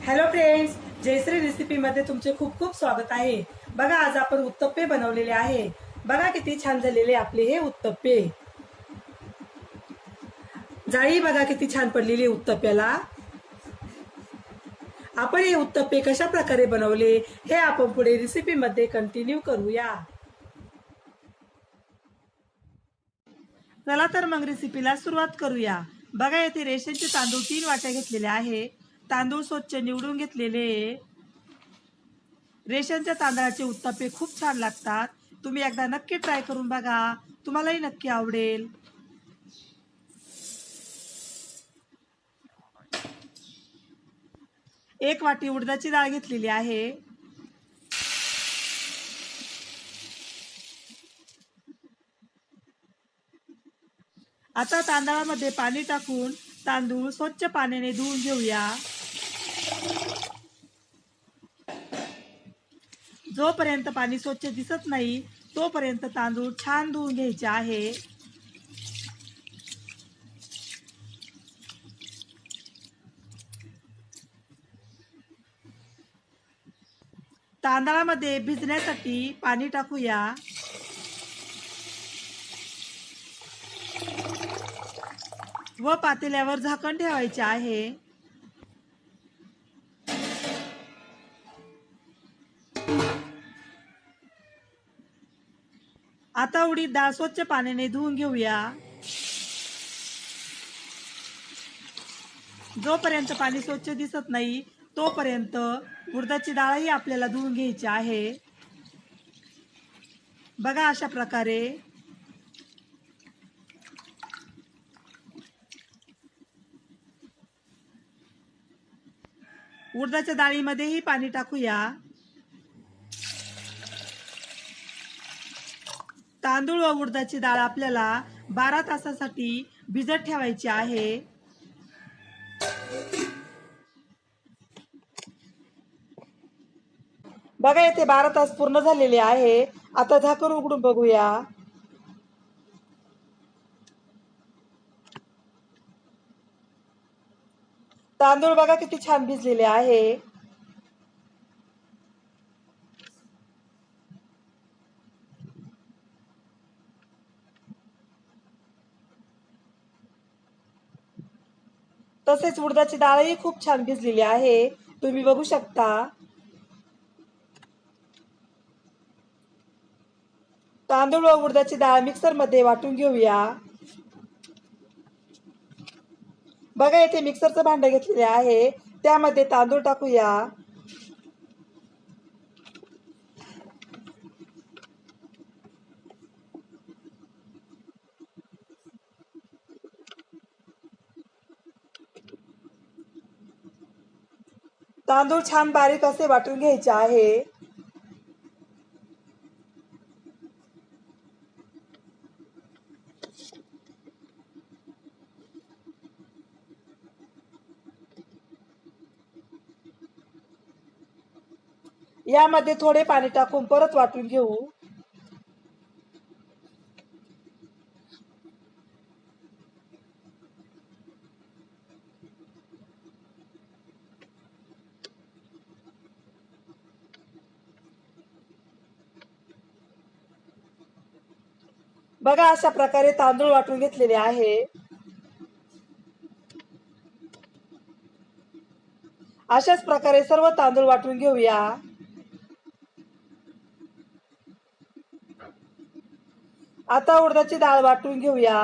Hello friends, Jayashree रेसिपीमध्ये तुमचे खूप खूप स्वागत आहे। बघा, आज आपण उत्तप्पे बनवलेले आहे। बघा किती छान झालेले आपले हे उत्तप्पे। जाळी बघा किती छान पडलेली उत्तप्प्याला। आपण हे उत्तप्पे कशा प्रकारे बनवले हे आपण पुढे रेसिपीमध्ये कंटिन्यू करूया। चला तर मग रेसिपीला सुरुवात करूया। बघा, येथे रेशनचे तांदूळ 3 वाट्या घेतलेले आहे। तांदूळ स्वच्छ निवडून घेतलेले। रेशनच्या तांदळाचे उत्तप्पे खूप छान लागतात। तुम्ही एकदा नक्की ट्राय करून बघा, तुम्हालाही नक्की आवडेल। एक वाटी उडदाची डाळ घेतलेली आहे। आता तांदळामध्ये पाणी टाकून तांदूळ स्वच्छ पाण्याने धुवून घेऊया। जोपर्यंत पाणी स्वच्छ दिसत नाही तोपर्यंत तांदूळ छान धुवून घ्यायचे आहे। तांदळामध्ये भिजण्यासाठी पाणी टाकूया। व पातेल्यावर झाकण ठेवायचे आहे। आता उडीद डाळ स्वच्छ पाण्याने धुवून घेऊया। जोपर्यंत पाणी स्वच्छ दिसत नाही तोपर्यंत उडदाची डाळही आपल्याला धुवून घ्यायची आहे। बघा, अशा प्रकारे। उडदाच्या डाळीमध्येही पाणी टाकूया। तांदूळ व उडदाची डाळ आपल्याला 12 तासासाठी भिजत ठेवायची आहे। बघा, येथे 12 तास पूर्ण झालेले आहे। आता झाकण उघडून बघूया। तांदूळ बघा किती छान भिजलेले आहे। तसेच उडदाची डाळही खूप छान भिजलेली आहे, तुम्ही बघू शकता। तांदूळ व उडदाची डाळ मिक्सर मध्ये वाटून घेऊया। बघा, येथे मिक्सरचं भांडं घेतलेले आहे, त्यामध्ये तांदूळ टाकूया। तांदूळ छान बारीक असे वाटून घ्यायचे आहे। यामध्ये थोडे पाणी टाकून परत वाटून घेऊ। बघा, अशा प्रकारे तांदूळ वाटून घेतलेले आहे। अशाच प्रकारे सर्व तांदूळ वाटून घेऊया। आता उडदाची डाळ वाटून घेऊया।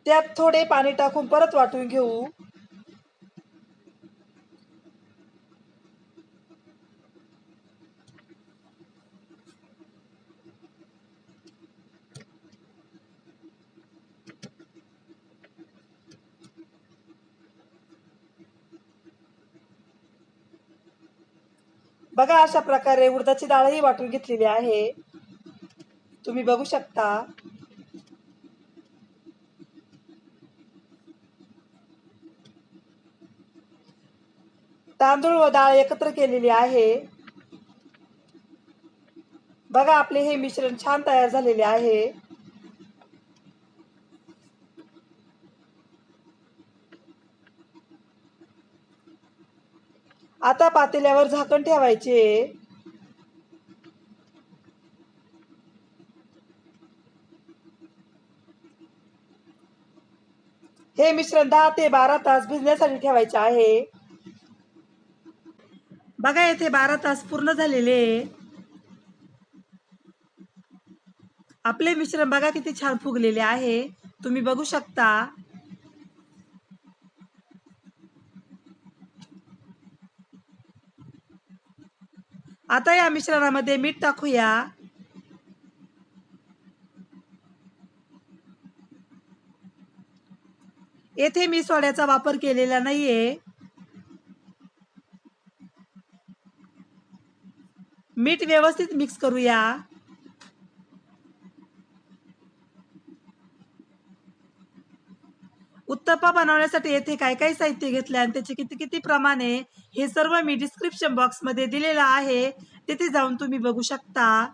त्यात थोडे पाणी टाकून परत वाटून घेऊ। बघा अशा प्रकारे उडदाची डाळही वाटून घेतलेली आहे, तुम्ही बघू शकता. तांदूळ व डाळ एकत्र केलेली आहे. बघा आपले हे मिश्रण छान तयार झालेले आहे. आता पातेल्यावर झाकण ठेवायचे. हे मिश्रण 10 ते 12 तास भिजण्यासाठी ठेवायचे आहे. बघा येथे 12 तास पूर्ण झालेले. आपले मिश्रण बघा किती छान फुगलेले आहे, तुम्ही बघू शकता. आता या मिश्रणामध्ये मीठ टाकूया. येथे मी सोड्याचा वापर केलेला नाहीये. मीठ व्यवस्थित मिक्स करूया. उत्तप्पा बनवण्यासाठी येथे काय काय साहित्य घेतले आणि त्याचे किती किती प्रमाणे हे सर्व मी डिस्क्रिप्शन बॉक्स मध्ये दिलेलं आहे, तिथे जाऊन तुम्ही बघू शकता.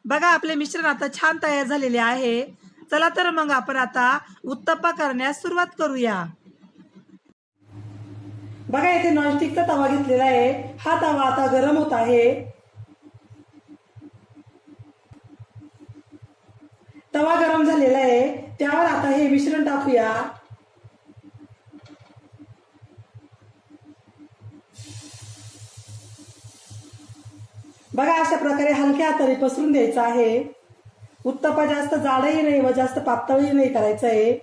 बघा आपले मिश्रण आता छान तयार झालेले आहे. चला तर मग आपण आता उत्तप्पा करण्यास सुरुवात करूया. बघा येथे नॉनस्टिकचा तवा घेतलेला आहे. हा तवा आता गरम होत आहे. तवा गरम झालेला आहे, त्यावर आता हे मिश्रण टाकूया. बघा अशा प्रकारे हलक्या हाताने पसरून द्यायचा आहे. उत्तप्पा जास्त जाडही नाही व जास्त पातळही नाही करायचं आहे.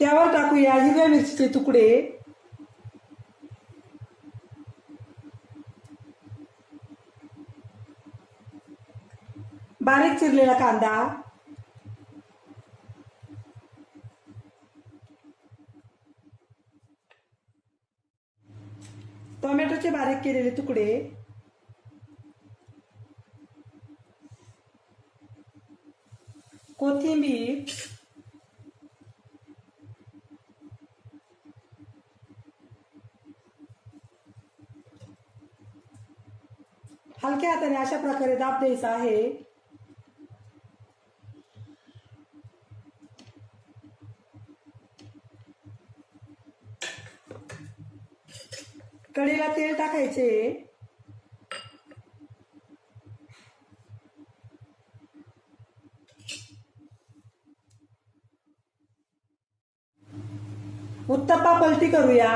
त्यावर टाकूया हिरव्या मिरचीचे तुकडे. बारीक चिरलेला कांदा. टोमॅटोचे बारीक केलेले तुकडे. कोथिंबीर. हलक्या हाताने अशा प्रकारे दाब द्यायचा आहे. कढईला तेल टाकायचे. उत्तप्पा पलटी करूया.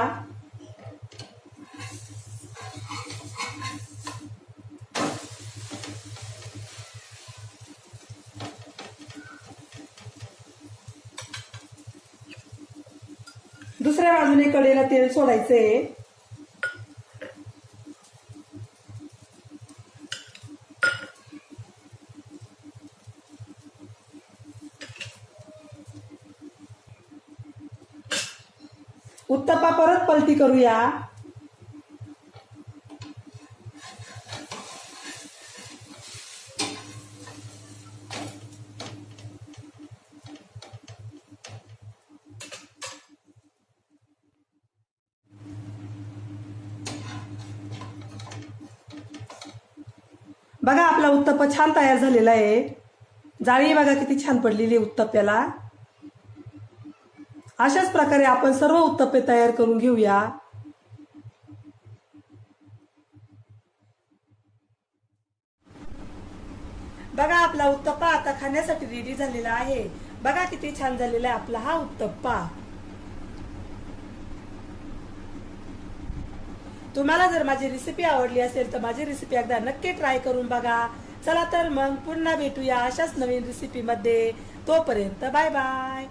दुसऱ्या बाजूने कढईला तेल सोडायचे. उत्तप्पा परत पलटी करूया. बघा आपला उत्तप्पा छान तयार झालेला आहे. जाळी बघा किती छान पडलेली आहे उत्तप्प्याला. अशाच प्रकारे आपण सर्व उत्तप्पे तयार करून घेऊया. बघा आपला उत्तप्पा आता खाण्यासाठी रेडी झालेला आहे. बघा किती छान झालेला आहे आपला हा उत्तप्पा. तुम्हाला जर माझी रेसिपी आवडली असेल तर माझी रेसिपी एकदा नक्की ट्राय करून बघा. चला तर मग पुन्हा भेटूया अशाच नवीन रेसिपी मध्ये. तोपर्यंत बाय बाय.